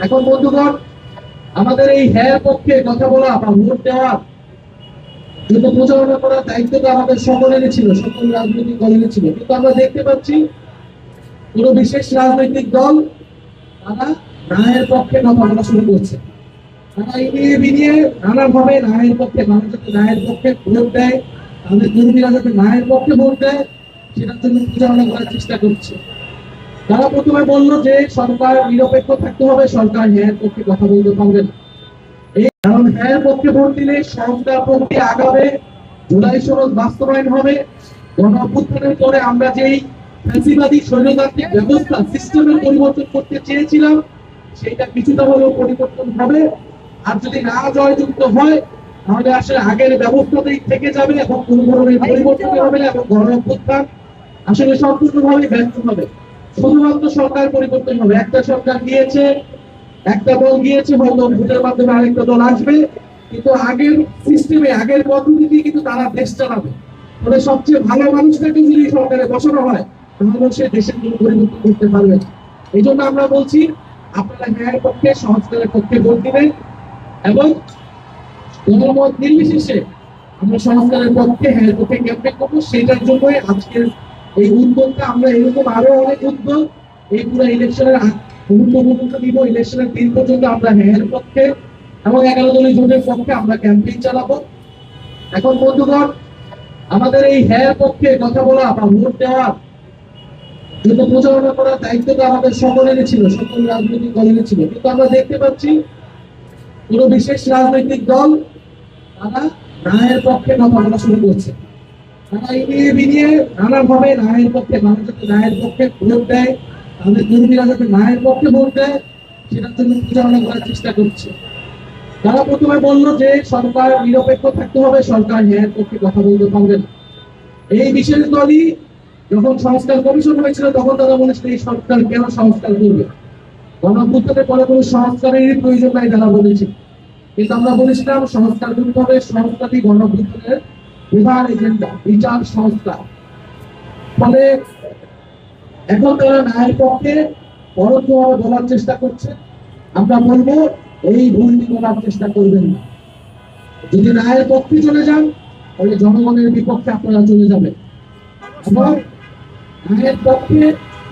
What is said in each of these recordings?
এখন বন্ধুগণ, আমাদের এই হ্যাঁ পক্ষে কথা বলা বা ভোট দেওয়ার জন্য প্রচারণা করার দায়িত্বটা আমাদের সকলেরই ছিল, সকল রাজনৈতিক দলেরই ছিল। কিন্তু আমরা দেখতে পাচ্ছি কোন বিশেষ রাজনৈতিক দল তারা রায়ের পক্ষে কথা বলা শুরু করছে। তারা এগিয়ে বিনিয়ে নানাভাবে রায়ের পক্ষে, মানুষ যাতে রায়ের পক্ষে ভোট দেয়, তাদের কর্মীরা যাতে রায়ের পক্ষে ভোট দেয়, সেটার জন্য প্রচারণা করার চেষ্টা করছে। তারা প্রথমে বলল যে সরকার নিরপেক্ষ থাকতে হবে, সরকার হ্যাঁ পক্ষে কথা বলতে পারবে না। এই কারণ হ্যাঁ পক্ষে ভোট দিলে সংস্কার প্রক্রিয়া আগাবে, জুলাই সনদ বাস্তবায়ন হবে, গণ অভ্যুত্থানের পরে আমরা যেই ফ্যাসিবাদী স্বৈরতান্ত্রিক ব্যবস্থা সিস্টেমের পরিবর্তন করতে চেয়েছিলাম সেটা কিছুটা হলেও পরিবর্তন হবে। আর যদি না জয়যুক্ত হয় তাহলে আসলে আগের ব্যবস্থাতেই থেকে যাবে এবং কোনো ধরনের পরিবর্তন হবে না এবং গণ অভ্যুত্থান আসলে সম্পূর্ণভাবে ব্যর্থ হবে। শুধুমাত্র সরকার পরিবর্তন হবে। একটা সরকার গিয়েছে, একটা দল গিয়েছে, হয়তো ভোটের মাধ্যমে আরেকটা দল আসবে, কিন্তু আগের সিস্টেমে, আগের পদ্ধতিতে কিন্তু তারা দেশ চালাবে। ফলে সবচেয়ে ভালো মানুষটাকে যদি সরকারে বসানো হয় তাহলে সে দেশের কোনো পরিবর্তন করতে পারবে না। এই জন্য আমরা বলছি আপনারা ন্যায়ের পক্ষে, সংস্কারের পক্ষে ভোট দিবেন এবং জনমত নির্বিশেষে আমরা সংস্কারের পক্ষে, হ্যাঁ পক্ষে ক্যাম্পেইন করবো। সেটার জন্যই আজকের এই উদ্যোগটা। আমরা এরকম আরো অনেক উদ্যোগ এই পুরো ইলেকশনের গুরুত্বপূর্ণ দিব। ইলেকশনের দিন পর্যন্ত আমরা হ্যাঁ পক্ষে এবং 11 দলীয় জোটের পক্ষে আমরা ক্যাম্পেইন চালাবো। এখন বন্ধুগণ, আমাদের এই হ্যাঁ পক্ষে কথা বলা বা ভোট দেওয়ার জন্য প্রচারণা করার দায়িত্বটা আমাদের সকলেরই ছিল, সকল রাজনৈতিক দলেরই ছিল। কিন্তু আমরা দেখতে পাচ্ছি কোন বিশেষ রাজনৈতিক দল তারা রায়ের পক্ষে কথা বলা শুরু করছে। তারা এগিয়ে বিনিয়ে নানাভাবে রায়ের পক্ষে, মানুষ যাতে রায়ের পক্ষে ভোট দেয়, তাদের কর্মীরা যাতে রায়ের পক্ষে ভোট দেয়, সেটার জন্য প্রচারণা করার চেষ্টা করছে। তারা প্রথমে বলল যে সরকার নিরপেক্ষ থাকতে হবে, সরকার হ্যাঁ পক্ষে কথা বলতে পারবে না। এই বিশেষ দলই যখন সংস্কার কমিশন হয়েছিল তখন তারা বলেছিল এই সরকার কেন সংস্কার করবে, গণঅভ্যুত্থানের পরে কোনো সংস্কারেরই প্রয়োজন নাই তারা বলেছে। কিন্তু আমরা বলেছিলাম সংস্কার করতে হবে, সংস্কারই গণঅভ্যুত্থানের প্রধান এজেন্ডা, বিচার সংস্কার। ফলে এখন তারা ন্যায়ের পক্ষে পরোক্ষভাবে বলার চেষ্টা করছে। আমরা বলবো এই ভুলটি করার চেষ্টা করবেন না। যদি ন্যায়ের পক্ষে চলে যান তাহলে জনগণের বিপক্ষে আপনারা চলে যাবেন এবং ন্যায়ের পক্ষে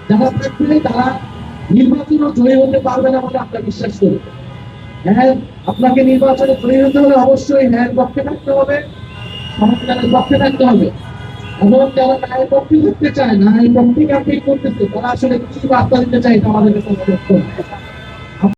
যারা থাকবে তারা নির্বাচনও জয়ী হতে পারবে না বলে আমরা বিশ্বাস করি। হ্যাঁ, আপনাকে নির্বাচনে জয়ী হতে হলে অবশ্যই ন্যায়ের পক্ষে থাকতে হবে, সংস্কারের পক্ষে থাকতে হবে এবং যারা ন্যায়ের পক্ষে থাকতে চায়, ন্যায়ের পক্ষে ক্যাম্পেইন করতেছে, তারা আসলে কি বার্তা দিতে চায় এটা আমাদের কাছে